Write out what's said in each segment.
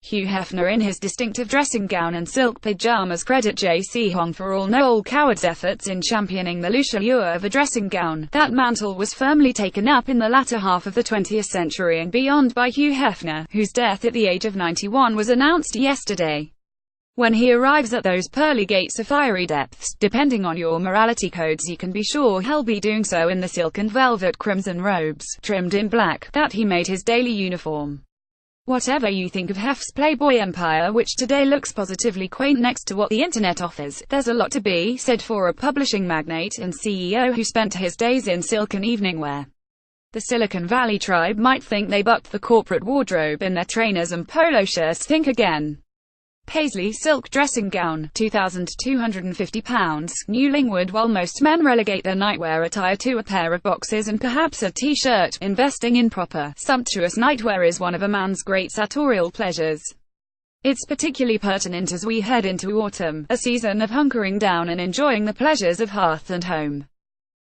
Hugh Hefner in his distinctive dressing gown and silk pajamas credit J.C. Hong for all Noel Coward's efforts in championing the loose allure of a dressing gown. That mantle was firmly taken up in the latter half of the 20th century and beyond by Hugh Hefner, whose death at the age of 91 was announced yesterday. When he arrives at those pearly gates of fiery depths, depending on your morality codes, you can be sure he'll be doing so in the silk and velvet crimson robes, trimmed in black, that he made his daily uniform. Whatever you think of Hef's Playboy empire, which today looks positively quaint next to what the internet offers, there's a lot to be said for a publishing magnate and CEO who spent his days in silk and evening wear. The Silicon Valley tribe might think they bucked the corporate wardrobe in their trainers and polo shirts. Think again. Paisley silk dressing gown, £2,250, New Lingwood. While most men relegate their nightwear attire to a pair of boxers and perhaps a t-shirt, investing in proper, sumptuous nightwear is one of a man's great sartorial pleasures. It's particularly pertinent as we head into autumn, a season of hunkering down and enjoying the pleasures of hearth and home.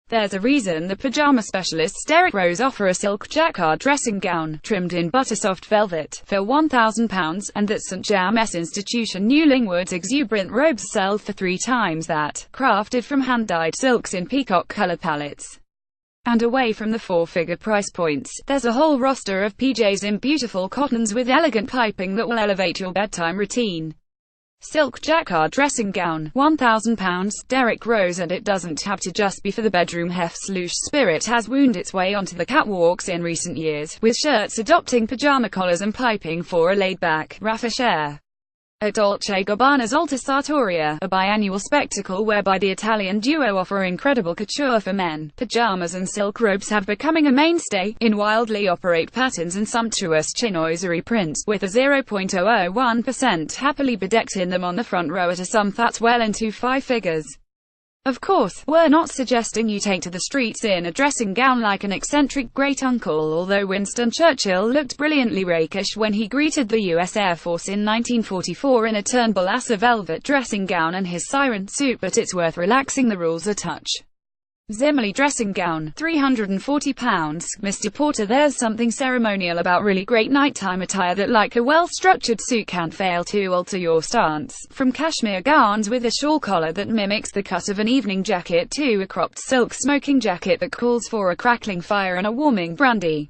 There's a reason the pajama specialists Derek Rose offer a silk jacquard dressing gown, trimmed in buttersoft velvet, for £1,000, and that St. James Institution New Lingwood's exuberant robes sell for 3 times that, crafted from hand-dyed silks in peacock color palettes. And away from the 4-figure price points, there's a whole roster of PJs in beautiful cottons with elegant piping that will elevate your bedtime routine. Silk jacquard dressing gown, £1,000, Derek Rose. And it doesn't have to just be for the bedroom. Hef's loose spirit has wound its way onto the catwalks in recent years, with shirts adopting pajama collars and piping for a laid-back, raffish air. At Dolce & Gabbana's Alta Sartoria, a biannual spectacle whereby the Italian duo offer incredible couture for men, pajamas and silk robes have becoming a mainstay, in wildly operate patterns and sumptuous chinoiserie prints, with a 0.001% happily bedecked in them on the front row at a sum that's well into 5 figures. Of course, we're not suggesting you take to the streets in a dressing gown like an eccentric great-uncle, although Winston Churchill looked brilliantly rakish when he greeted the U.S. Air Force in 1944 in a Turnbull Asa velvet dressing gown and his siren suit, but it's worth relaxing the rules a touch. Zimmerly dressing gown, £340, Mr. Porter. There's something ceremonial about really great nighttime attire that, like a well-structured suit, can't fail to alter your stance. From cashmere gowns with a shawl collar that mimics the cut of an evening jacket to a cropped silk smoking jacket that calls for a crackling fire and a warming brandy.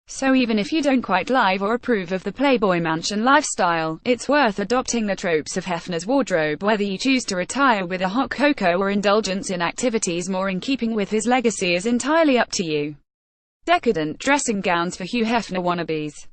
So even if you don't quite like or approve of the Playboy Mansion lifestyle, it's worth adopting the tropes of Hefner's wardrobe. Whether you choose to retire with a hot cocoa or indulgence in activities more in keeping with his legacy is entirely up to you. Decadent dressing gowns for Hugh Hefner wannabes.